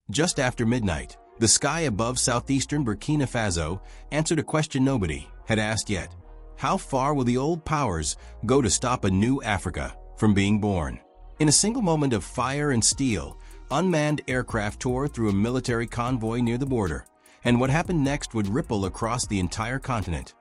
Just after midnight, the sky above southeastern Burkina Faso answered a question nobody had asked yet. How far will the old powers go to stop a new Africa from being born? In a single moment of fire and steel, unmanned aircraft tore through a military convoy near the border, and what happened next would ripple across the entire continent,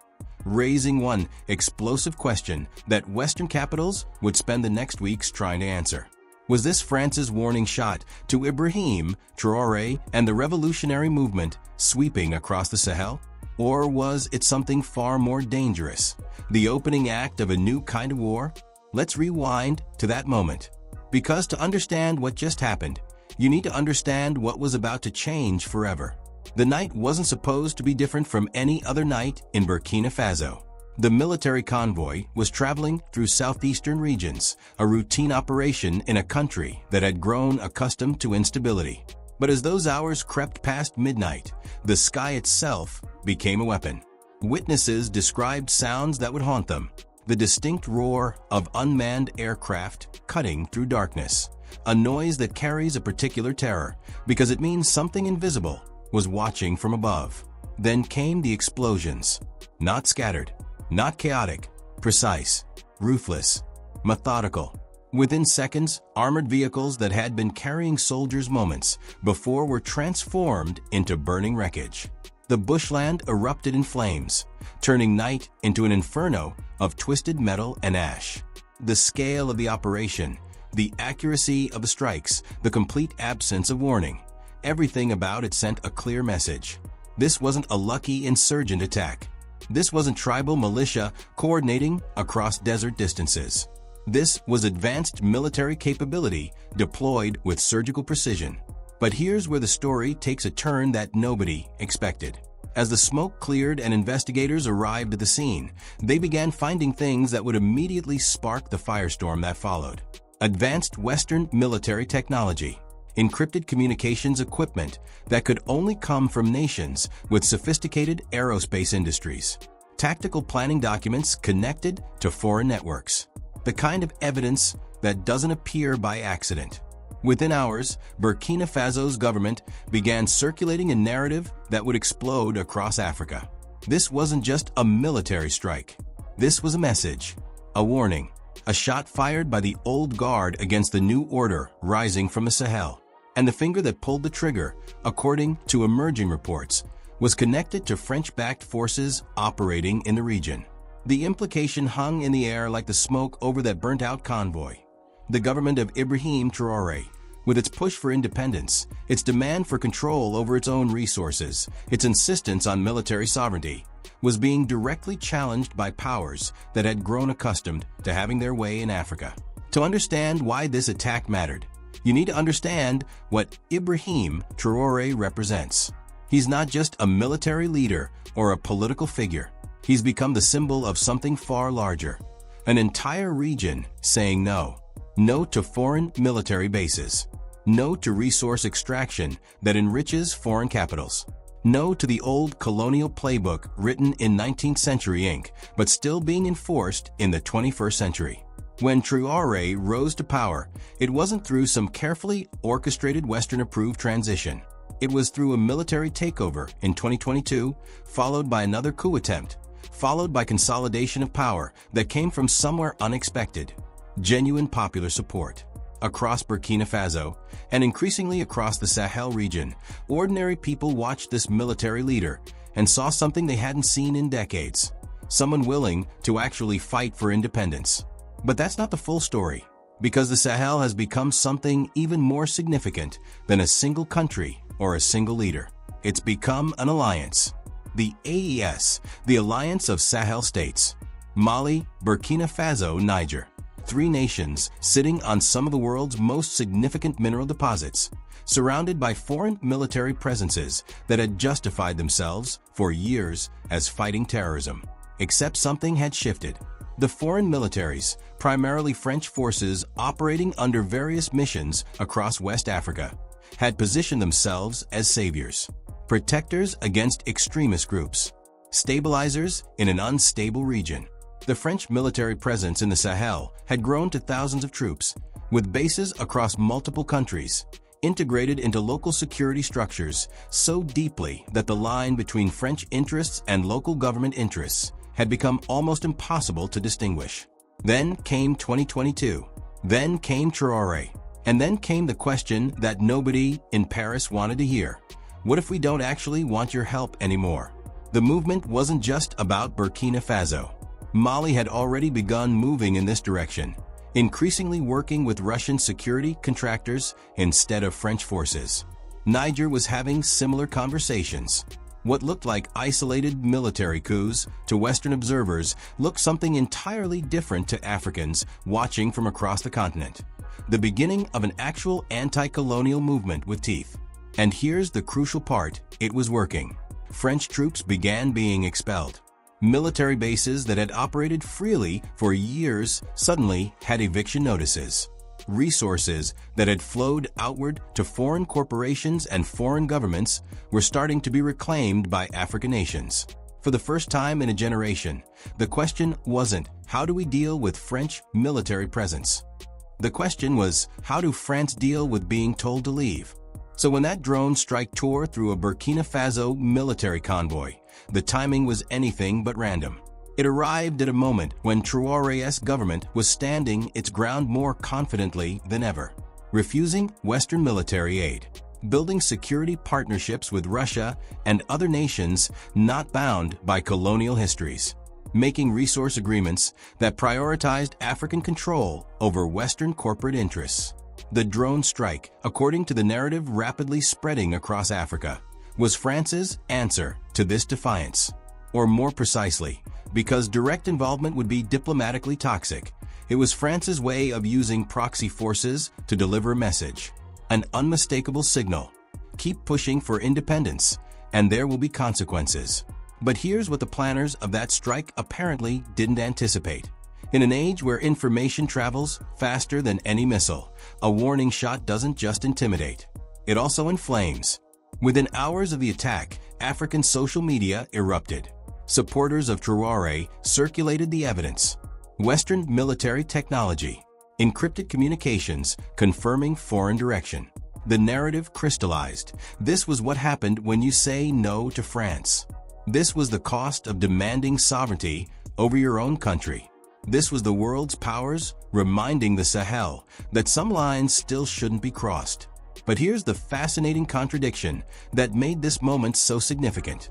raising one explosive question that Western capitals would spend the next weeks trying to answer. Was this France's warning shot to Ibrahim Traoré and the revolutionary movement sweeping across the Sahel? Or was it something far more dangerous, the opening act of a new kind of war? Let's rewind to that moment. Because to understand what just happened, you need to understand what was about to change forever. The night wasn't supposed to be different from any other night in Burkina Faso. The military convoy was traveling through southeastern regions, a routine operation in a country that had grown accustomed to instability. But as those hours crept past midnight, the sky itself became a weapon. Witnesses described sounds that would haunt them. The distinct roar of unmanned aircraft cutting through darkness, a noise that carries a particular terror because it means something invisible was watching from above. Then came the explosions, not scattered, not chaotic, precise, ruthless, methodical. Within seconds, armored vehicles that had been carrying soldiers moments before were transformed into burning wreckage. The bushland erupted in flames, turning night into an inferno of twisted metal and ash. The scale of the operation, the accuracy of the strikes, the complete absence of warning, everything about it sent a clear message. This wasn't a lucky insurgent attack. This wasn't tribal militia coordinating across desert distances. This was advanced military capability deployed with surgical precision. But here's where the story takes a turn that nobody expected. As the smoke cleared and investigators arrived at the scene, they began finding things that would immediately spark the firestorm that followed. Advanced Western military technology, encrypted communications equipment that could only come from nations with sophisticated aerospace industries, tactical planning documents connected to foreign networks, the kind of evidence that doesn't appear by accident. Within hours, Burkina Faso's government began circulating a narrative that would explode across Africa. This wasn't just a military strike. This was a message, a warning, a shot fired by the old guard against the new order rising from the Sahel. And the finger that pulled the trigger, according to emerging reports, was connected to French-backed forces operating in the region. The implication hung in the air like the smoke over that burnt-out convoy. The government of Ibrahim Traoré, with its push for independence, its demand for control over its own resources, its insistence on military sovereignty, was being directly challenged by powers that had grown accustomed to having their way in Africa. To understand why this attack mattered, you need to understand what Ibrahim Traoré represents. He's not just a military leader or a political figure. He's become the symbol of something far larger. An entire region saying no. No to foreign military bases. No to resource extraction that enriches foreign capitals. No to the old colonial playbook written in 19th century ink, but still being enforced in the 21st century. When Traoré rose to power, it wasn't through some carefully orchestrated Western-approved transition. It was through a military takeover in 2022, followed by another coup attempt, followed by consolidation of power that came from somewhere unexpected. Genuine popular support. Across Burkina Faso, and increasingly across the Sahel region, ordinary people watched this military leader and saw something they hadn't seen in decades. Someone willing to actually fight for independence. But that's not the full story, because the Sahel has become something even more significant than a single country or a single leader. It's become an alliance. The AES, the Alliance of Sahel States. Mali, Burkina Faso, Niger. 3 nations sitting on some of the world's most significant mineral deposits, surrounded by foreign military presences that had justified themselves for years as fighting terrorism. Except something had shifted. The foreign militaries, primarily French forces operating under various missions across West Africa, had positioned themselves as saviors, protectors against extremist groups, stabilizers in an unstable region. The French military presence in the Sahel had grown to thousands of troops, with bases across multiple countries, integrated into local security structures so deeply that the line between French interests and local government interests had become almost impossible to distinguish. Then came 2022. Then came Traoré. And then came the question that nobody in Paris wanted to hear. What if we don't actually want your help anymore? The movement wasn't just about Burkina Faso. Mali had already begun moving in this direction, increasingly working with Russian security contractors instead of French forces. Niger was having similar conversations. What looked like isolated military coups to Western observers looked something entirely different to Africans watching from across the continent. The beginning of an actual anti-colonial movement with teeth. And here's the crucial part, it was working. French troops began being expelled. Military bases that had operated freely for years suddenly had eviction notices. Resources that had flowed outward to foreign corporations and foreign governments were starting to be reclaimed by African nations. For the first time in a generation, the question wasn't, how do we deal with French military presence? The question was, how do France deal with being told to leave? So when that drone strike tore through a Burkina Faso military convoy, the timing was anything but random. It arrived at a moment when Traoré's government was standing its ground more confidently than ever, refusing Western military aid, building security partnerships with Russia and other nations not bound by colonial histories, making resource agreements that prioritized African control over Western corporate interests. The drone strike, according to the narrative rapidly spreading across Africa, was France's answer to this defiance. Or more precisely, because direct involvement would be diplomatically toxic, it was France's way of using proxy forces to deliver a message, an unmistakable signal. Keep pushing for independence, and there will be consequences. But here's what the planners of that strike apparently didn't anticipate. In an age where information travels faster than any missile, a warning shot doesn't just intimidate. It also inflames. Within hours of the attack, African social media erupted. Supporters of Traoré circulated the evidence. Western military technology, encrypted communications confirming foreign direction. The narrative crystallized. This was what happened when you say no to France. This was the cost of demanding sovereignty over your own country. This was the world's powers reminding the Sahel that some lines still shouldn't be crossed. But here's the fascinating contradiction that made this moment so significant.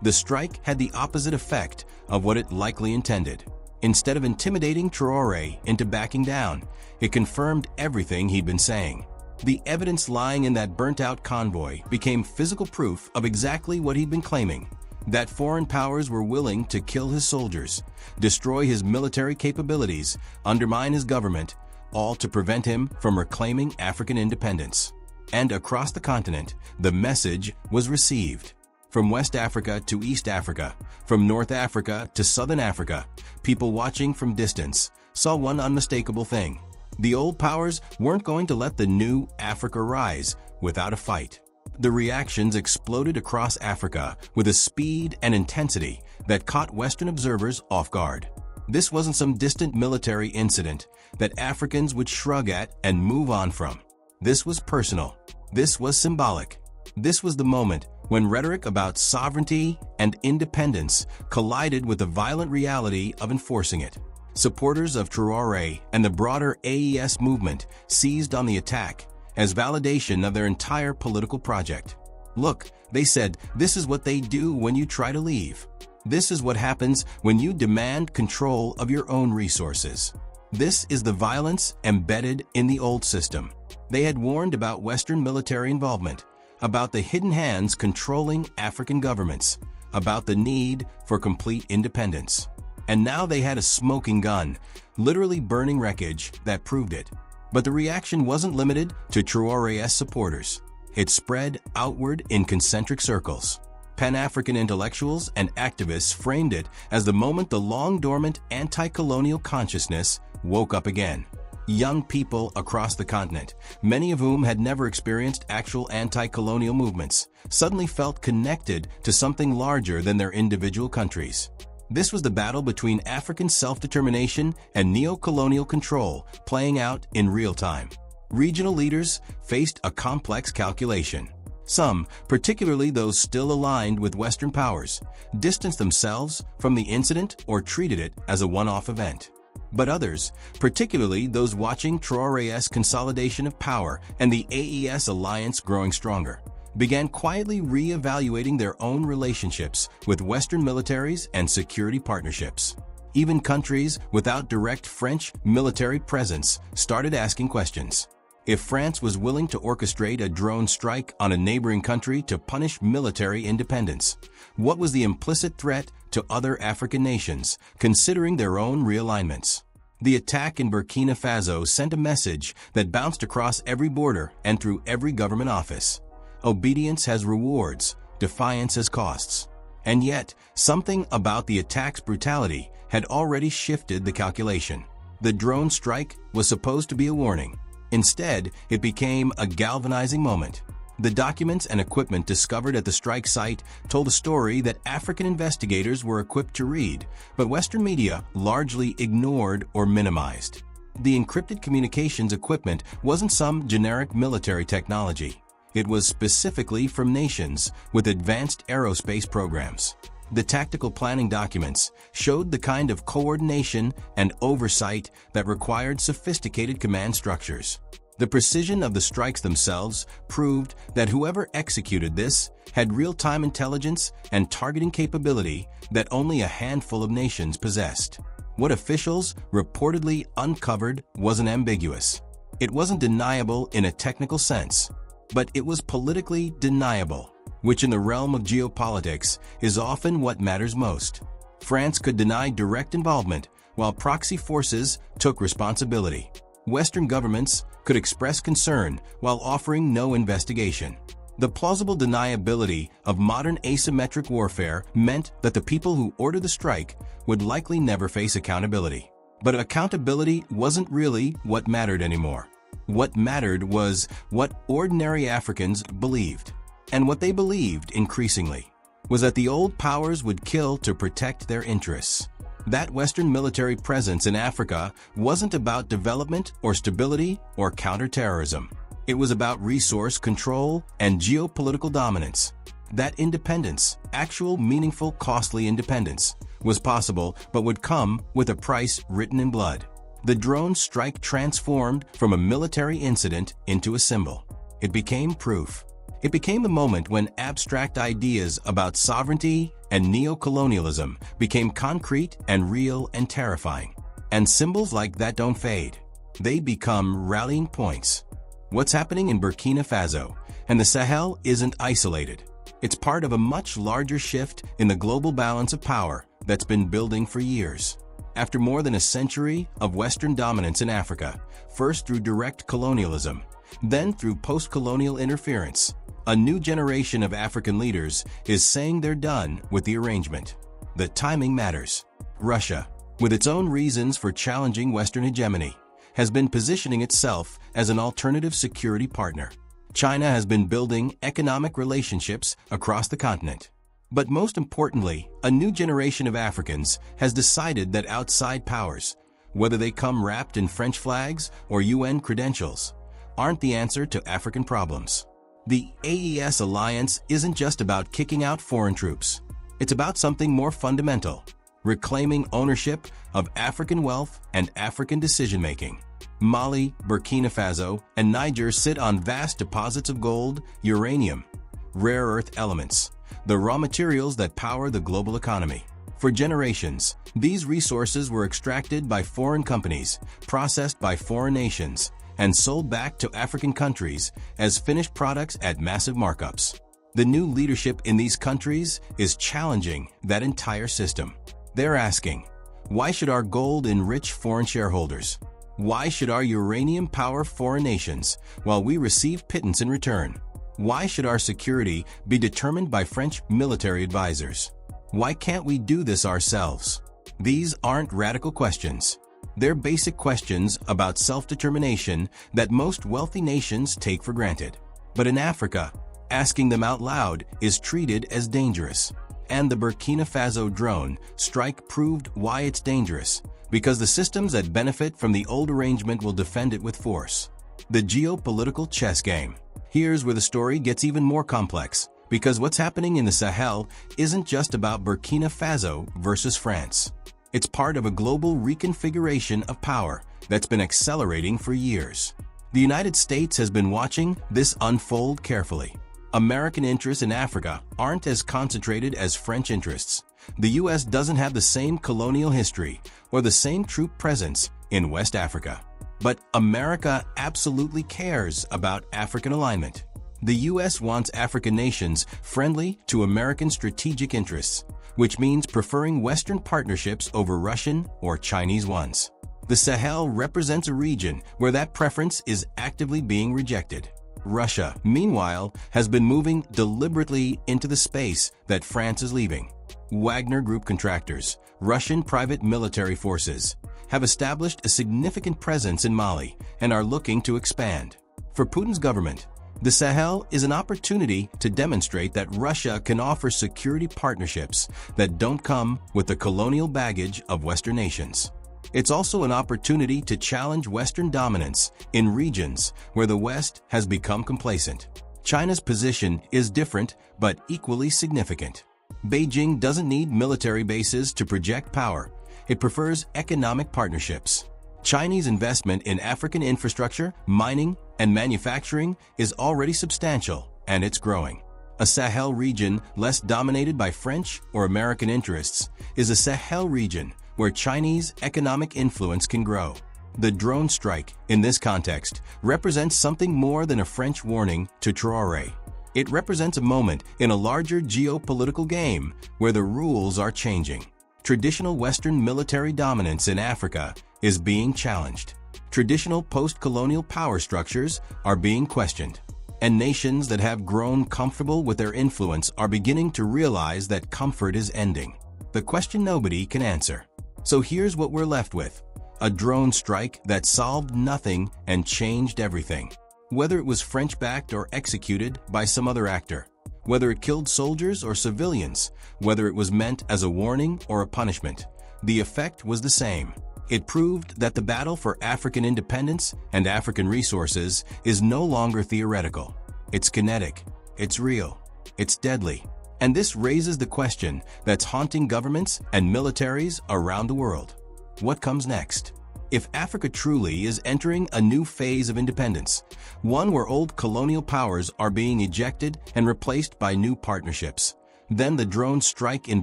The strike had the opposite effect of what it likely intended. Instead of intimidating Traoré into backing down, it confirmed everything he'd been saying. The evidence lying in that burnt-out convoy became physical proof of exactly what he'd been claiming. That foreign powers were willing to kill his soldiers, destroy his military capabilities, undermine his government, all to prevent him from reclaiming African independence. And across the continent, the message was received. From West Africa to East Africa, from North Africa to Southern Africa, people watching from distance saw one unmistakable thing. The old powers weren't going to let the new Africa rise without a fight. The reactions exploded across Africa with a speed and intensity that caught Western observers off guard. This wasn't some distant military incident that Africans would shrug at and move on from. This was personal. This was symbolic. This was the moment when rhetoric about sovereignty and independence collided with the violent reality of enforcing it. Supporters of Traoré and the broader AES movement seized on the attack as validation of their entire political project. Look, they said, this is what they do when you try to leave. This is what happens when you demand control of your own resources. This is the violence embedded in the old system. They had warned about Western military involvement, about the hidden hands controlling African governments, about the need for complete independence. And now they had a smoking gun, literally burning wreckage, that proved it. But the reaction wasn't limited to Traoré's supporters. It spread outward in concentric circles. Pan-African intellectuals and activists framed it as the moment the long-dormant anti-colonial consciousness woke up again. Young people across the continent, many of whom had never experienced actual anti-colonial movements, suddenly felt connected to something larger than their individual countries. This was the battle between African self-determination and neo-colonial control playing out in real time. Regional leaders faced a complex calculation. Some, particularly those still aligned with Western powers, distanced themselves from the incident or treated it as a one-off event. But others, particularly those watching Traoré's consolidation of power and the AES alliance growing stronger, began quietly re-evaluating their own relationships with Western militaries and security partnerships. Even countries without direct French military presence started asking questions. If France was willing to orchestrate a drone strike on a neighboring country to punish military independence, what was the implicit threat to other African nations, considering their own realignments? The attack in Burkina Faso sent a message that bounced across every border and through every government office. Obedience has rewards, defiance has costs. And yet, something about the attack's brutality had already shifted the calculation. The drone strike was supposed to be a warning. Instead, it became a galvanizing moment. The documents and equipment discovered at the strike site told a story that African investigators were equipped to read, but Western media largely ignored or minimized. The encrypted communications equipment wasn't some generic military technology. It was specifically from nations with advanced aerospace programs. The tactical planning documents showed the kind of coordination and oversight that required sophisticated command structures. The precision of the strikes themselves proved that whoever executed this had real-time intelligence and targeting capability that only a handful of nations possessed. What officials reportedly uncovered wasn't ambiguous. It wasn't deniable in a technical sense, but it was politically deniable, which in the realm of geopolitics is often what matters most. France could deny direct involvement, while proxy forces took responsibility. Western governments could express concern while offering no investigation. The plausible deniability of modern asymmetric warfare meant that the people who ordered the strike would likely never face accountability. But accountability wasn't really what mattered anymore. What mattered was what ordinary Africans believed. And what they believed increasingly was that the old powers would kill to protect their interests. That Western military presence in Africa wasn't about development or stability or counterterrorism. It was about resource control and geopolitical dominance. That independence, actual, meaningful, costly independence, was possible but would come with a price written in blood. The drone strike transformed from a military incident into a symbol. It became proof. It became the moment when abstract ideas about sovereignty and neo-colonialism became concrete and real and terrifying. And symbols like that don't fade. They become rallying points. What's happening in Burkina Faso and the Sahel isn't isolated. It's part of a much larger shift in the global balance of power that's been building for years. After more than a century of Western dominance in Africa, first through direct colonialism, then through post-colonial interference, a new generation of African leaders is saying they're done with the arrangement. The timing matters. Russia, with its own reasons for challenging Western hegemony, has been positioning itself as an alternative security partner. China has been building economic relationships across the continent. But most importantly, a new generation of Africans has decided that outside powers, whether they come wrapped in French flags or UN credentials, aren't the answer to African problems. The AES alliance isn't just about kicking out foreign troops. It's about something more fundamental, reclaiming ownership of African wealth and African decision-making. Mali, Burkina Faso, and Niger sit on vast deposits of gold, uranium, rare earth elements, the raw materials that power the global economy. For generations, these resources were extracted by foreign companies, processed by foreign nations, and sold back to African countries as finished products at massive markups. The new leadership in these countries is challenging that entire system. They're asking, why should our gold enrich foreign shareholders? Why should our uranium power foreign nations while we receive pittance in return? Why should our security be determined by French military advisors? Why can't we do this ourselves? These aren't radical questions. They're basic questions about self-determination that most wealthy nations take for granted. But in Africa, asking them out loud is treated as dangerous. And the Burkina Faso drone strike proved why it's dangerous, because the systems that benefit from the old arrangement will defend it with force. The geopolitical chess game. Here's where the story gets even more complex, because what's happening in the Sahel isn't just about Burkina Faso versus France. It's part of a global reconfiguration of power that's been accelerating for years. The United States has been watching this unfold carefully. American interests in Africa aren't as concentrated as French interests. The U.S. doesn't have the same colonial history or the same troop presence in West Africa. But America absolutely cares about African alignment. The U.S. wants African nations friendly to American strategic interests, which means preferring Western partnerships over Russian or Chinese ones. The Sahel represents a region where that preference is actively being rejected. Russia, meanwhile, has been moving deliberately into the space that France is leaving. Wagner Group contractors, Russian private military forces, have established a significant presence in Mali and are looking to expand. For Putin's government, the Sahel is an opportunity to demonstrate that Russia can offer security partnerships that don't come with the colonial baggage of Western nations. It's also an opportunity to challenge Western dominance in regions where the West has become complacent. China's position is different but equally significant. Beijing doesn't need military bases to project power. It prefers economic partnerships. Chinese investment in African infrastructure, mining, and manufacturing is already substantial, and it's growing. A Sahel region less dominated by French or American interests is a Sahel region where Chinese economic influence can grow. The drone strike, in this context, represents something more than a French warning to Traoré. It represents a moment in a larger geopolitical game where the rules are changing. Traditional Western military dominance in Africa is being challenged. Traditional post-colonial power structures are being questioned. And nations that have grown comfortable with their influence are beginning to realize that comfort is ending. The question nobody can answer. So here's what we're left with: a drone strike that solved nothing and changed everything. Whether it was French-backed or executed by some other actor, whether it killed soldiers or civilians, whether it was meant as a warning or a punishment, the effect was the same. It proved that the battle for African independence and African resources is no longer theoretical. It's kinetic, it's real, it's deadly. And this raises the question that's haunting governments and militaries around the world. What comes next? If Africa truly is entering a new phase of independence, one where old colonial powers are being ejected and replaced by new partnerships, then the drone strike in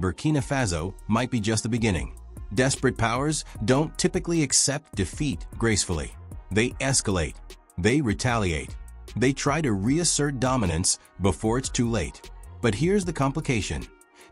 Burkina Faso might be just the beginning. Desperate powers don't typically accept defeat gracefully. They escalate. They retaliate. They try to reassert dominance before it's too late. But here's the complication.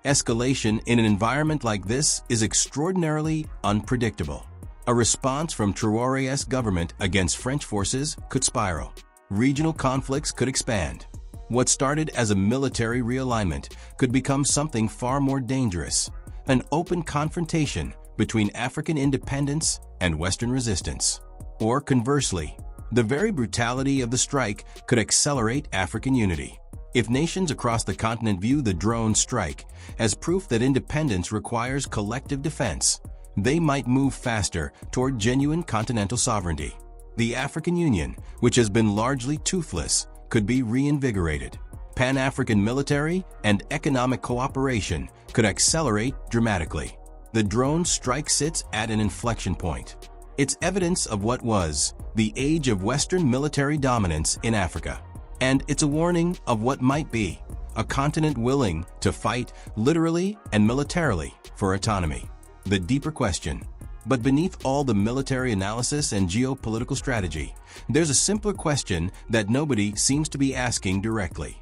Escalation in an environment like this is extraordinarily unpredictable. A response from Traoré's government against French forces could spiral. Regional conflicts could expand. What started as a military realignment could become something far more dangerous: an open confrontation between African independence and Western resistance. Or conversely, the very brutality of the strike could accelerate African unity. If nations across the continent view the drone strike as proof that independence requires collective defense, they might move faster toward genuine continental sovereignty. The African Union, which has been largely toothless, could be reinvigorated. Pan-African military and economic cooperation could accelerate dramatically. The drone strike sits at an inflection point. It's evidence of what was the age of Western military dominance in Africa. And it's a warning of what might be a continent willing to fight literally and militarily for autonomy. The deeper question. But beneath all the military analysis and geopolitical strategy, there's a simpler question that nobody seems to be asking directly.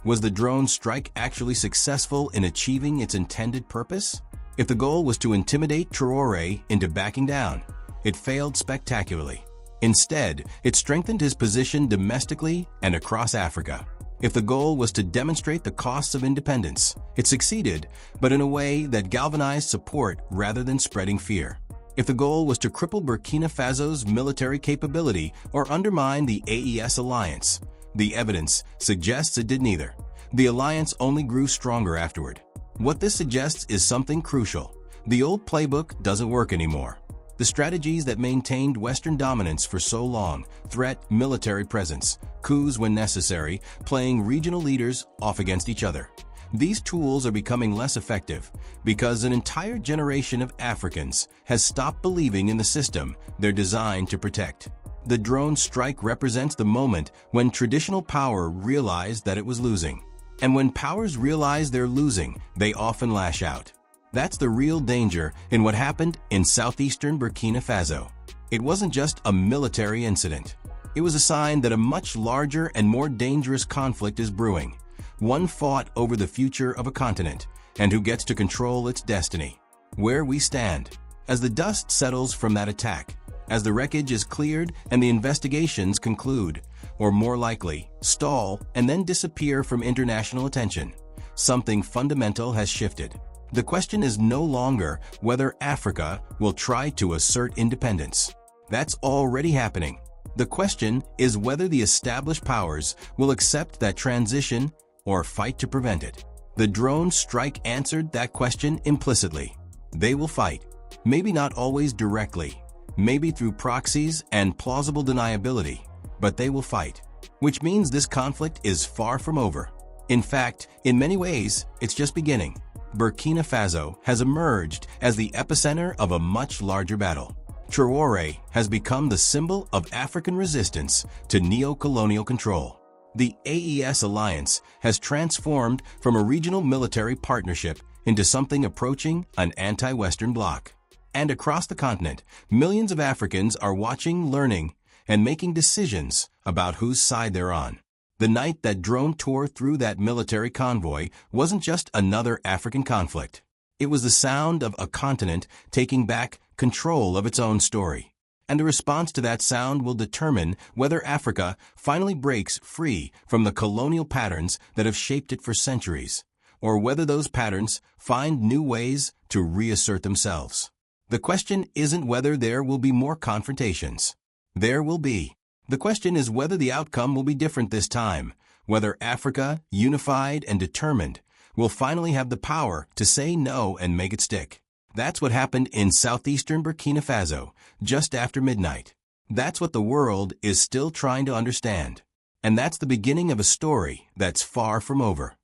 Was the drone strike actually successful in achieving its intended purpose? If the goal was to intimidate Traoré into backing down, it failed spectacularly. Instead, it strengthened his position domestically and across Africa. If the goal was to demonstrate the costs of independence, it succeeded, but in a way that galvanized support rather than spreading fear. If the goal was to cripple Burkina Faso's military capability or undermine the AES alliance, the evidence suggests it did neither. The alliance only grew stronger afterward. What this suggests is something crucial. The old playbook doesn't work anymore. The The strategies that maintained Western dominance for so long, threat, military presence, coups when necessary, playing regional leaders off against each other. These tools are becoming less effective because an entire generation of Africans has stopped believing in the system they're designed to protect. The drone strike represents the moment when traditional power realized that it was losing. And when powers realize they're losing, they often lash out. That's the real danger in what happened in southeastern Burkina Faso. It wasn't just a military incident. It was a sign that a much larger and more dangerous conflict is brewing. One fought over the future of a continent and who gets to control its destiny. Where we stand. As the dust settles from that attack, as the wreckage is cleared and the investigations conclude, or more likely, stall and then disappear from international attention, something fundamental has shifted. The question is no longer whether Africa will try to assert independence. That's already happening. The question is whether the established powers will accept that transition or fight to prevent it. The drone strike answered that question implicitly. They will fight. Maybe not always directly, maybe through proxies and plausible deniability, but they will fight. Which means this conflict is far from over. In fact, in many ways, it's just beginning. Burkina Faso has emerged as the epicenter of a much larger battle. Traoré has become the symbol of African resistance to neo-colonial control. The AES alliance has transformed from a regional military partnership into something approaching an anti-Western bloc. And across the continent, millions of Africans are watching, learning, and making decisions about whose side they're on. The night that drone tore through that military convoy wasn't just another African conflict. It was the sound of a continent taking back control of its own story. And the response to that sound will determine whether Africa finally breaks free from the colonial patterns that have shaped it for centuries, or whether those patterns find new ways to reassert themselves. The question isn't whether there will be more confrontations. There will be. The question is whether the outcome will be different this time, whether Africa, unified and determined, will finally have the power to say no and make it stick. That's what happened in southeastern Burkina Faso, just after midnight. That's what the world is still trying to understand. And that's the beginning of a story that's far from over.